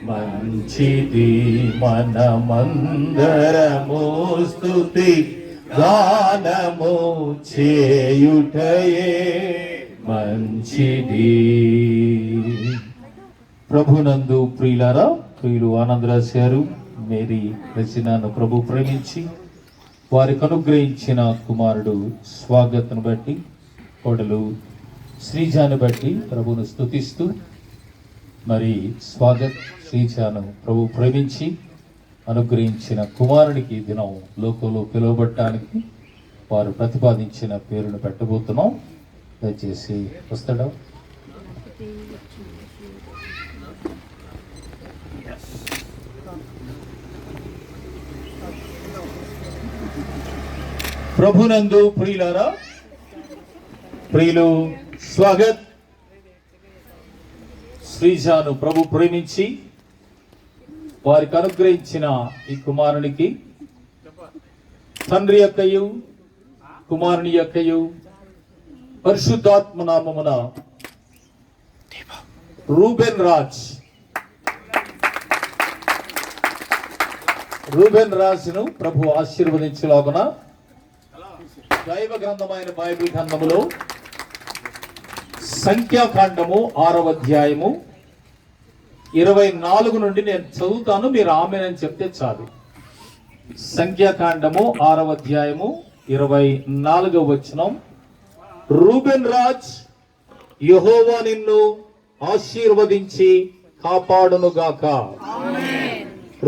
మంచిది మనమందరము స్తుతి గానము చేయుటయే మంచిది. ప్రభునందు ప్రియులారా, ప్రియులు ఆనందరాజ్ గారు మేరీ రచనను ప్రభు ప్రేమించి వారికి అనుగ్రహించిన కుమారుడు స్వాగత్ను బట్టి, కోడలు శ్రీజాను బట్టి ప్రభును స్తుతిస్తూ, మరి స్వాగత్ శ్రీజాను ప్రభు ప్రేమించి అనుగ్రహించిన కుమారునికి దినం లోకంలో పిలువబట్టడానికి వారు ప్రతిపాదించిన పేరును పెట్టబోతున్నాం. దయచేసి వస్తాడా? ప్రభునందు ప్రియులారా, ప్రియులు స్వాగత్ శ్రీజాను ప్రభు ప్రేమించి వారికి అనుగ్రహించిన ఈ కుమారునికి తండ్రి యొక్కయు కుమారుని యొక్కయు పరిశుద్ధాత్మ నామమున రూబెన్ రాజ్ను ప్రభు ఆశీర్వదించలాగున దైవ గ్రంథమైన బైబిల్ గ్రంథములో సంఖ్యాకాండము 6వ అధ్యాయము 24 నుండి నేను చదువుతాను, మీరు ఆమేనని చెప్తే చాలు. సంఖ్యాకాండము 6వ అధ్యాయము 24వ వచనం. రూబెన్ రాజ్, యెహోవా నిన్ను ఆశీర్వదించి కాపాడునుగాక.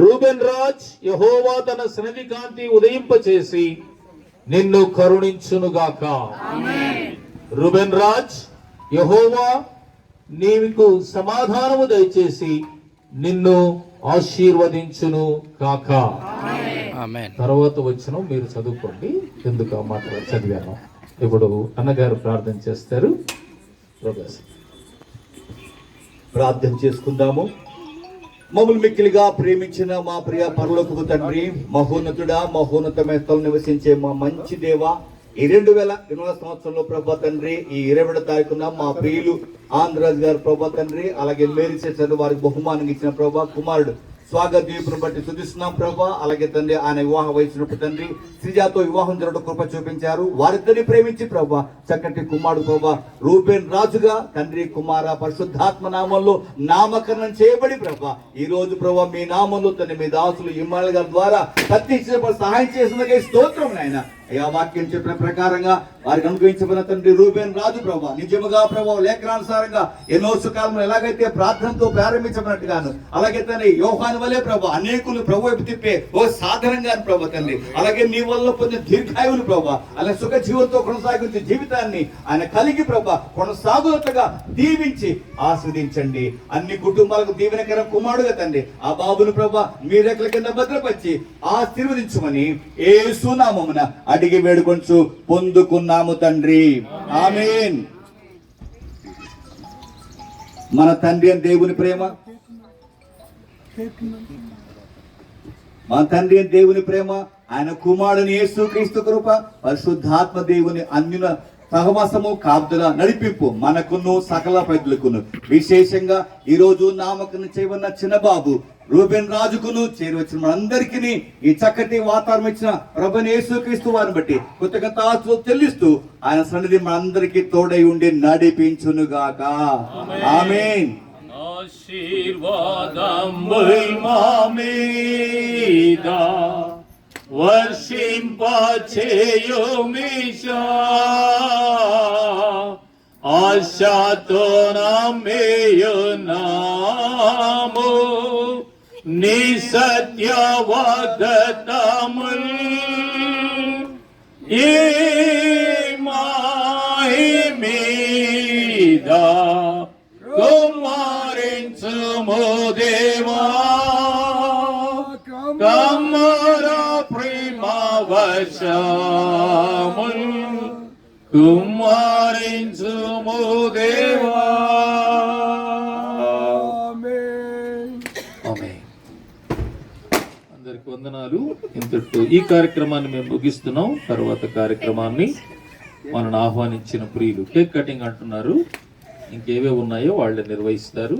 రూబెన్ రాజ్, యెహోవా తన సన్నిధి కాంతి ఉదయింపచేసి నిన్ను కరుణించునుగాక. రూబెన్ రాజ్, యెహోవా నీకు సమాధానము దయచేసి నిన్ను ఆశీర్వదించును కాక. తర్వాత వచ్చిన మీరు చదువుకోండి, ఎందుకు మాత్రం చదివాను. ఇప్పుడు అన్నగారు ప్రార్థన చేస్తారు. ప్రార్థన చేసుకుందాము. మమ్మల్ని మిక్కిలిగా ప్రేమించిన మా ప్రియ పరలోకపు తండ్రి, మహోన్నతుడా, మహోన్నతమైన స్థలం నివసించే మా మంచి దేవ, ఈ 2020 సంవత్సరంలో ప్రభా తండ్రి, ఈ 20వ తారీఖున మా ప్రియులు ఆంధ్రరాజ్ గారు ప్రభా తండ్రి, అలాగే మేరీ సిస్టర్ వారికి బహుమానం ఇచ్చిన ప్రభా కుమారుడు స్వాగత్ దీపును బట్టి స్తుతిస్తున్నాం ప్రభా. అలాగే తండ్రి ఆయన వివాహ వయసునప్పుడు తండ్రి శ్రీజాతో వివాహం జరగడం కృప చూపించారు. వారిద్దరిని ప్రేమించి ప్రభా చక్కటి కుమారుడు ప్రభా రూబెన్ రాజుగా తండ్రి కుమార పరిశుద్ధాత్మ నామంలో నామకరణం చేయబడి ప్రభా ఈ రోజు ప్రభా మీ నామంలో తండ్రి మీ దాసులు ఇమ్మాయిల్ గారి ద్వారా ప్రత్యేకించిన సహాయం చేసినందుకే స్తోత్రం నాయన. అయ్యా వాక్యం చెప్పిన ప్రకారంగా వారికి అనుగ్రహించబడిన తండ్రి రూబెన్ రాజు ప్రభా నిజముగా ప్రభావ లేఖనానుసారంగా ఎన్నో సుకాలంలో ఎలాగైతే ప్రార్థనతో ప్రారంభించబడినట్టుగాను, అలాగే తండ్రి యోహాను వలే ప్రభా అనేకులు ప్రభు వైపు తిప్పే ఓ సాధనంగా ప్రభా తండ్రి, అలాగే నీ వల్ల పొందిన దీర్ఘాయువులు ప్రభా, అలాగే సుఖ జీవంతో కొనసాగించే జీవితాన్ని ఆయన కలిగి ప్రభా కొనసాగుతుగా దీవించి ఆస్వాదించండి. అన్ని కుటుంబాలకు దీవెనకర కుమారుడుగా తండ్రి ఆ బాబును ప్రభా మీ రెక్కల కింద భద్రపరిచి ఆశీర్వదించమని యేసు నామమున అడిగి వేడుకొంచు పొందుకున్నాము తండ్రి, ఆమేన్. మన తండ్రి అని దేవుని ప్రేమ, మన తండ్రి అని దేవుని ప్రేమ, ఆయన కుమారుని యేసుక్రీస్తు కృప, పరిశుద్ధాత్మ దేవుని అన్యుల సహవాసము కాపుదల నడిపింపు మనకును సకల ప్రజలకును, విశేషంగా ఈ రోజు నామకరణం చేయబడిన చిన్న బాబు రూబెన్ రాజుకును చేరువచ్చిన మనందరికీ ఈ చక్కటి వాతావరణం ఇచ్చిన ప్రభువైన యేసుక్రీస్తు వారిని బట్టి కృతజ్ఞతలు చెల్లిస్తూ ఆయన సన్నిధి మనందరికీ తోడై ఉండి నడిపించునుగాక, ఆమేన్. ఆశీర్వాదముల్ మా మీద వర్షింపచేయుమిషా, ఆశతో నమ్మియున్నాము నీ సత్య వాగ్దానముల్, ఈ మాహి మీద కుమారించుము దేవా, కమ్మర ప్రేమ వశముల్ కుమారించుము దేవా. అందరికి వందనాలు. ఇంతటితో ఈ కార్యక్రమాన్ని మేము ముగిస్తున్నాం. తర్వాత కార్యక్రమాన్ని మనల్ని ఆహ్వానించిన ప్రియులు కేక్ కటింగ్ అంటున్నారు, ఇంకేవే ఉన్నాయో వాళ్ళే నిర్వహిస్తారు.